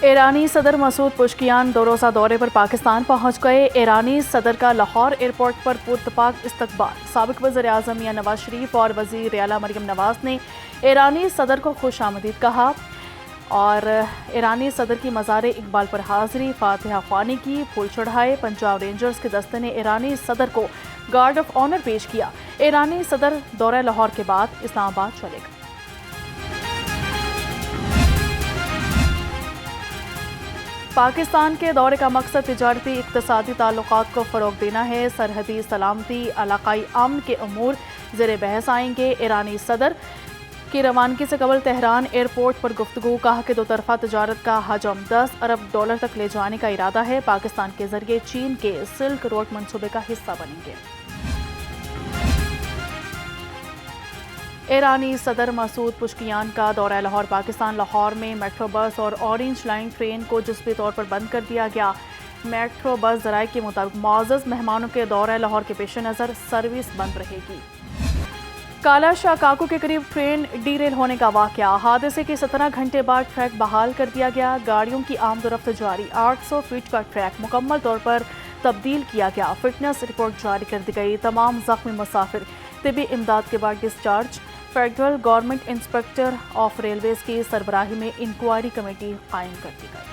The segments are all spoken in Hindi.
ईरानी सदर मसूद पुशकियान 2 रोज़ा दौरे पर पाकिस्तान पहुँच गए। ईरानी सदर का लाहौर एयरपोर्ट पर पुरतपाक इस्तकबाल। साबिक वज़ीर-ए-आज़म मियां नवाज शरीफ और वज़ीर आला मरियम नवाज ने ईरानी सदर को खुशामदीद कहा और ईरानी सदर की मज़ार इकबाल पर हाज़री, फातिहा ख्वानी की, फूल चढ़ाए। पंजाब रेंजर्स के दस्ते ने ईरानी सदर को गार्ड ऑफ ऑनर पेश किया। ईरानी सदर दौरा लाहौर के बाद इस्लामाबाद चलेगा। पाकिस्तान के दौरे का मकसद तिजारती इक़्तिसादी ताल्लुकात को फ़रोग़ देना है। सरहदी सलामती, इलाक़ाई अमन के अमूर ज़ेर बहस आएंगे। ईरानी सदर की रवानगी से कबल तेहरान एयरपोर्ट पर गुफ्तगू। कहा कि दो तरफ़ा तजारत का हजम $10 अरब तक ले जाने का इरादा है। पाकिस्तान के ज़रिए चीन के सिल्क रोड मनसूबे का हिस्सा बनेंगे। ईरानी सदर मसूद पुशकियान का दौरा लाहौर। पाकिस्तान लाहौर में मेट्रो बस और ऑरेंज लाइन ट्रेन को जुज़वी तौर पर बंद कर दिया गया। मेट्रो बस ज़राए के मुताबिक मुअज़्ज़ज़ मेहमानों के दौरा लाहौर के पेश नज़र सर्विस बंद रहेगी। काला शाह काकू के करीब ट्रेन डीरेल होने का वाक़या। हादसे के 17 घंटे बाद ट्रैक बहाल कर दिया गया। गाड़ियों की आमदोरफ्त जारी। 800 फीट का ट्रैक मुकम्मल तौर पर तब्दील किया गया। फिटनेस रिपोर्ट जारी कर दी गई। तमाम ज़ख्मी मुसाफिर तिबी इमदाद के बाद discharge. Federal government inspector of railways की सरबराही में इंक्वायरी कमेटी कायम कर दी गई।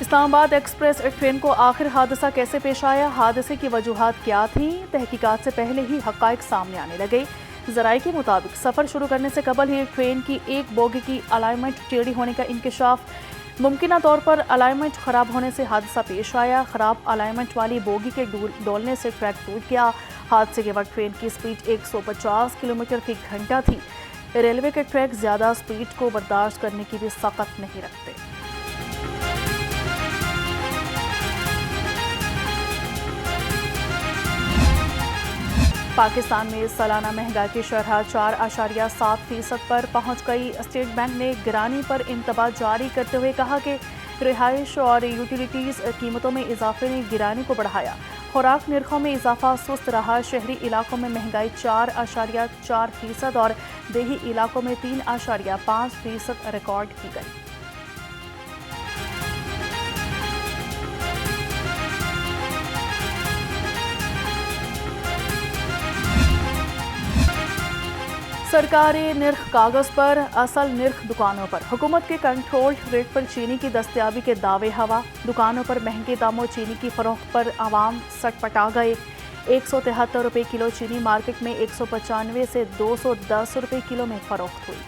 इस्लामाबाद एक्सप्रेस ट्रेन को आखिर हादसा कैसे पेश आया, हादसे की वजूहात क्या थी, तहकीकात से पहले ही हक़ाइक़ सामने आने लगे। ज़राए के मुताबिक सफ़र शुरू करने से कबल ही ट्रेन की एक बोगी की अलाइनमेंट टेढ़ी होने का इंकशाफ। मुमकिना तौर पर अलाइनमेंट ख़राब होने से हादसा पेश आया। ख़राब अलाइनमेंट वाली बोगी के डोलने से ट्रैक टूट गया। हादसे के वक्त ट्रेन की स्पीड 150 किलोमीटर फी घंटा थी। रेलवे के ट्रैक ज़्यादा स्पीड को बर्दाश्त करने की भी ताकत नहीं रखते। पाकिस्तान में सालाना महंगाई की शरह 4.7% पर पहुंच गई। स्टेट बैंक ने गिरानी पर इंतबाह जारी करते हुए कहा कि रिहाइश और यूटिलिटीज़ कीमतों में इजाफे ने गिरानी को बढ़ाया। खुराक निर्खों में इजाफा सुस्त रहा। शहरी इलाकों में महंगाई 4.4% और देही इलाकों में 3.5% रिकॉर्ड की गई। सरकारी निर्ख कागज़ पर, असल निर्ख दुकानों पर। हुकूमत के कंट्रोल रेट पर चीनी की दस्तयाबी के दावे हवा। दुकानों पर महंगे दामों चीनी की फरोख्त पर आवाम सटपटा गए। 173 रुपये किलो चीनी मार्केट में 195 से 210 रुपये किलो में फरोख्त हुई।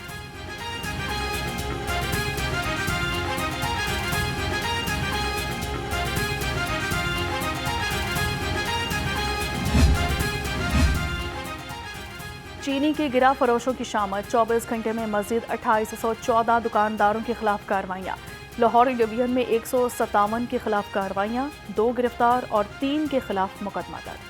चीनी की गिरा फरोशों की शामत। 24 घंटे में मजीद 2814 दुकानदारों के खिलाफ कार्रवाइयाँ। लाहौर डिवीजन में 157 के खिलाफ कार्रवाइयाँ, 2 गिरफ्तार और 3 के खिलाफ मुकदमा दर्ज।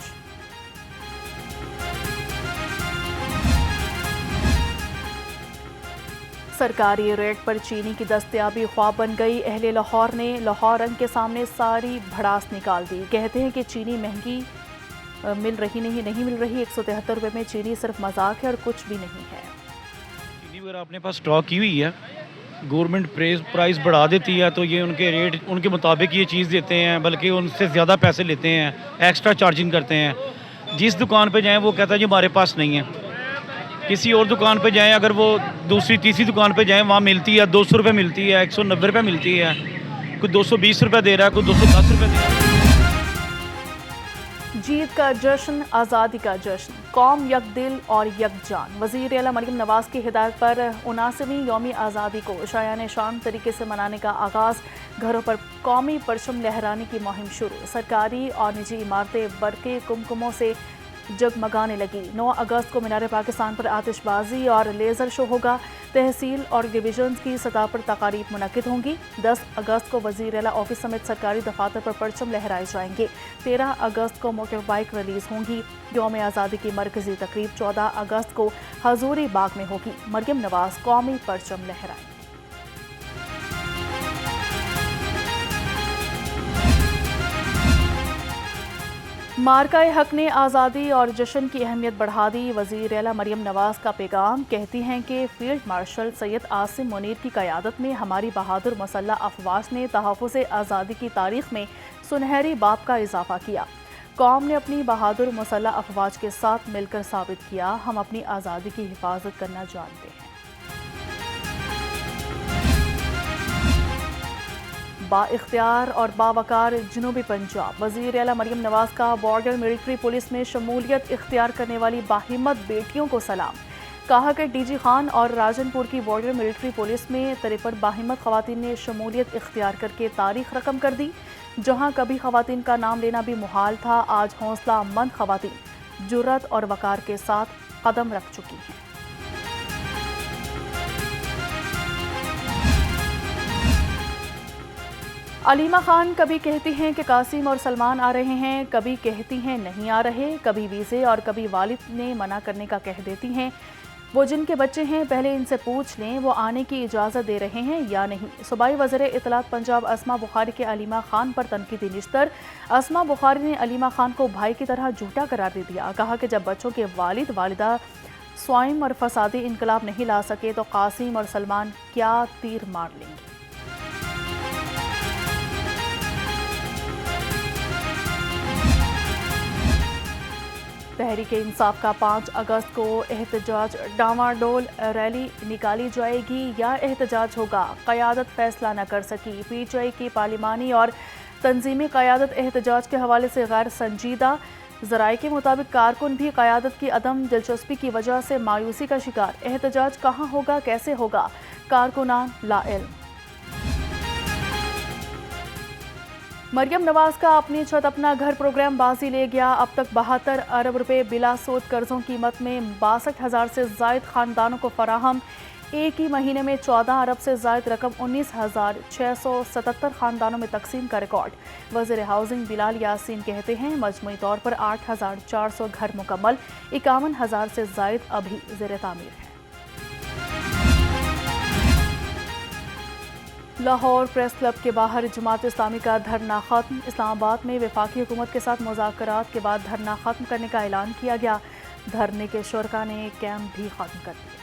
सरकारी रेट पर चीनी की दस्तयाबी ख्वाब बन गई। अहले लाहौर ने लाहौर रंग के सामने सारी भड़ास निकाल दी। कहते हैं कि चीनी महंगी मिल रही नहीं मिल रही। 173 रुपये में चीनी सिर्फ मजाक है और कुछ भी नहीं है। चीनी वगैरह अपने पास स्टॉक की हुई है, गवर्नमेंट प्राइस बढ़ा देती है तो ये उनके रेट उनके मुताबिक ये चीज़ देते हैं, बल्कि उनसे ज़्यादा पैसे लेते हैं, एक्स्ट्रा चार्जिंग करते हैं। जिस दुकान पे जाएं वो कहता है जी हमारे पास नहीं है। किसी और दुकान पे जाएं, अगर वो दूसरी तीसरी दुकान पे जाएं, वहाँ मिलती है 200 रुपये मिलती है, 190 रुपये मिलती है, कोई 220 रुपये दे रहा है, कोई 210 रुपये दे रहा है। जीत का जश्न, आज़ादी का जश्न, कौम यकदिल और यकजान। वज़ीर आला मरियम नवाज की हिदायत पर 79वीं यौमी आज़ादी को शायान शान तरीके से मनाने का आगाज़। घरों पर कौमी परचम लहराने की मुहिम शुरू। सरकारी और निजी इमारतें बरके कुमकुमों से जगमगाने लगी। 9 अगस्त को मीनार पाकिस्तान पर आतिशबाजी और लेज़र शो होगा। तहसील और डिवीजन की सतह पर तकारीब मुनक्किद होंगी। 10 अगस्त को वज़ीर आला ऑफिस समेत सरकारी दफातर पर परचम लहराए जाएंगे। 13 अगस्त को मोटर बाइक रिलीज होंगी। यौम आज़ादी की मरकजी तकरीब 14 अगस्त को हजूरी बाग में होगी। मरियम नवाज कौमी परचम लहराएंगे। मार्का हक ने आज़ादी और जश्न की अहमियत बढ़ा दी। वज़ीर आला मरियम नवाज का पैगाम, कहती हैं कि फील्ड मार्शल सैयद आसिम मुनीर की क़यादत में हमारी बहादुर मुसल्लह अफवाज ने तहफ़्फ़ुज़ आज़ादी की तारीख़ में सुनहरी बाब का इजाफ़ा किया। कौम ने अपनी बहादुर मुसल्लह अफवाज के साथ मिलकर साबित किया, हम अपनी आज़ादी की हिफाजत करना जानते हैं। बाइख्तियार और बावकार जनूबी पंजाब, वज़ीर आला मरियम नवाज का बॉर्डर मिलिट्री पुलिस में शमूलियत इख्तियार करने वाली बाहिम्मत बेटियों को सलाम। कहा कि डीजी खान और राजनपुर की बॉर्डर मिलिट्री पुलिस में 53 बाहिम्मत खवातीन ने शमूलियत इख्तियार करके तारीख रकम कर दी। जहां कभी खवातीन का नाम लेना भी मुहाल था, आज हौसला मंद खवातीन जुर्रत और वकार के साथ कदम रख चुकी हैं। अलीमा खान कभी कहती हैं कि कासिम और सलमान आ रहे हैं, कभी कहती हैं नहीं आ रहे, कभी वीज़े और कभी वालिद ने मना करने का कह देती हैं। वो जिनके बच्चे हैं पहले इनसे पूछ लें वो आने की इजाज़त दे रहे हैं या नहीं। सूबाई वज़ीर इत्तलात पंजाब अस्मा बुखारी के अलीमा खान पर तनकीदी निश्तर। अस्मा बुखारी ने अलीमा खान को भाई की तरह झूठा करार दे दिया। कहा कि जब बच्चों के वालिद वालिदा स्वाइम और फसादी इनकलाब नहीं ला सके तो कासिम और सलमान क्या तीर मार लेंगे। तहरीक इंसाफ का 5 अगस्त को एहतजाज, डामाडोल रैली निकाली जाएगी या एहतजाज होगा, क़यादत फैसला न कर सकी। पीटीआई की पार्लिमानी और तंजीमी क़यादत एहतजाज के हवाले से गैर संजीदा। ज़राए के मुताबिक कारकुन भी क़यादत की अदम दिलचस्पी की वजह से मायूसी का शिकार। एहतजाज कहाँ होगा, कैसे होगा, कारकुनान लाइल्म। मरियम नवाज का अपनी छत अपना घर प्रोग्राम बाजी ले गया। अब तक 72 अरब रुपए बिला सूद कर्जों कीमत में 62,000 से जायद खानदानों को फराहम। एक ही महीने में 14 अरब से जायद रकम 19,677 खानदानों में तकसीम का रिकॉर्ड। वज़ीर हाउसिंग बिलाल यासीन कहते हैं मजमूई तौर पर 8,400 घर मुकम्मल, 51,000 से जायद अभी ज़ेर तामीर है। लाहौर प्रेस क्लब के बाहर जमात इस्लामी का धरना खत्म। इस्लामाबाद में वफाकी हुकूमत के साथ मुज़ाकरात के बाद धरना खत्म करने का ऐलान किया गया। धरने के शुरका ने कैंप भी खत्म कर दिए।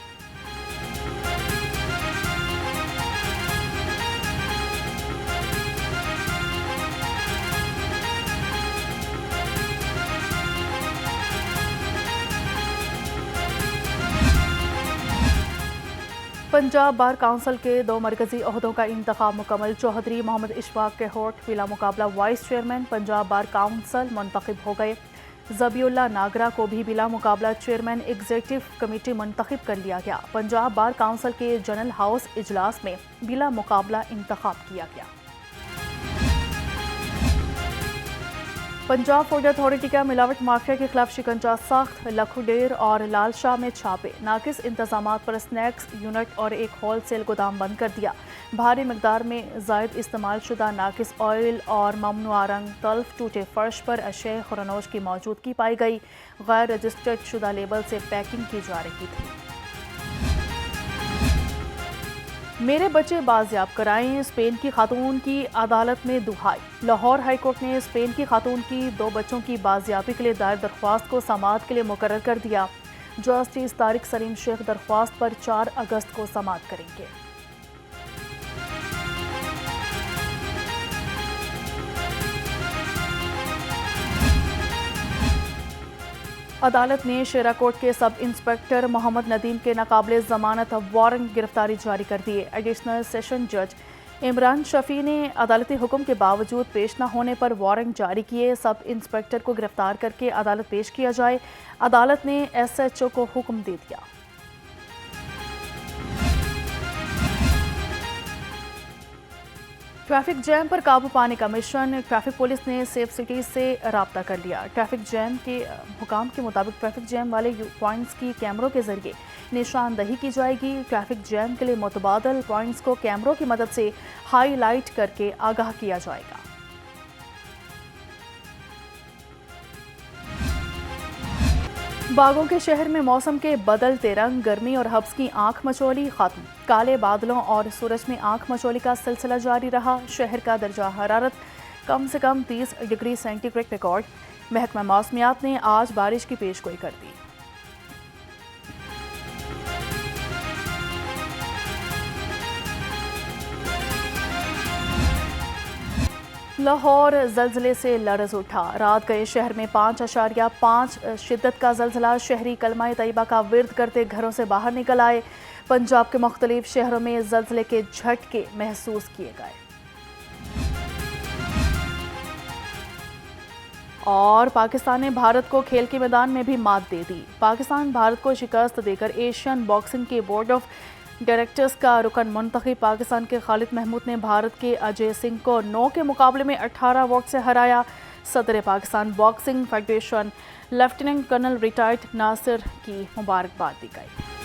पंजाब बार काउंसिल के 2 मरकजी ओहदों का इंतखाब मुकम्मल। चौधरी मोहम्मद इशफाक के होठ बिला मुकाबला vice chairman Punjab bar council मुंतखब हो गए। ज़बीउल्लाह नागरा को भी बिला मुकाबला चेयरमैन एग्जीक्यूटिव कमेटी मुंतखब कर लिया गया। पंजाब बार काउंसिल के जनरल हाउस इजलास में बिला मुकाबला इंतखाब किया गया। पंजाब फूड अथॉरिटी का मिलावट माफिया के खिलाफ शिकंजा सख्त। लखुडेर और लालशाह में छापे, नाकिस इंतजामात पर स्नैक्स यूनिट और एक होल सेल गोदाम बंद कर दिया। भारी मकदार में जायद इस्तेमाल शुदा नाकिस ऑयल और ममनुआ रंग तल्फ टूटे फर्श पर अशय खुरनोश की मौजूदगी पाई गई। गैर रजिस्टर्ड शुदा लेबल से पैकिंग की जा रही थी। मेरे बच्चे बाजियाब कराएं, स्पेन की खातून की अदालत में दुहाई। लाहौर हाई कोर्ट ने स्पेन की खातून की 2 बच्चों की बाजियाबी के लिए दायर दरख्वास्त को समाअत के लिए मुकर्रर कर दिया। जस्टिस तारिक सलीम शेख दरख्वास्त पर 4 अगस्त को समाअत करेंगे। अदालत ने शेराकोट के सब इंस्पेक्टर मोहम्मद नदीम के नाकाबिले ज़मानत वारंट गिरफ्तारी जारी कर दिए। एडिशनल सेशन जज इमरान शफी ने अदालती हुक्म के बावजूद पेश न होने पर वारंट जारी किए। सब इंस्पेक्टर को गिरफ्तार करके अदालत पेश किया जाए। अदालत ने SHO को हुक्म दे दिया। ट्रैफिक जैम पर काबू पाने का मिशन। ट्रैफिक पुलिस ने सेफ सिटी से राब्ता कर लिया। ट्रैफिक जैम के हुकाम के मुताबिक ट्रैफिक जैम वाले पॉइंट्स की कैमरों के जरिए निशानदही की जाएगी। ट्रैफिक जैम के लिए मुतबादल पॉइंट्स को कैमरों की मदद से हाईलाइट करके आगाह किया जाएगा। बागों के शहर में मौसम के बदलते रंग, गर्मी और हब्स की आंख मचोली खत्म। काले बादलों और सूरज में आंख मचोली का सिलसिला जारी रहा। शहर का दर्जा हरारत कम से कम 30 डिग्री सेंटीग्रेड रिकॉर्ड। महकमा मौसमियात ने आज बारिश की पेशगोई कर दी। लाहौर जल्जले से लरज़ उठा। रात गए शहर में 5.5 शिद्दत का जल्जला। शहरी कलमा तैयबा का विर्द करते घरों से बाहर निकल आए। पंजाब के मुख्तलिफ शहरों में जल्जले के झटके महसूस किए गए। और पाकिस्तान ने भारत को खेल के मैदान में भी मात दे दी। पाकिस्तान भारत को शिकस्त देकर एशियन बॉक्सिंग के बोर्ड ऑफ डायरेक्टर्स का रुकन मुंतखब। पाकिस्तान के खालिद महमूद ने भारत के अजय सिंह को 9 के मुकाबले में 18 वोट से हराया। सदर Pakistan boxing federation lieutenant colonel retired Nasir की मुबारकबाद दी गई।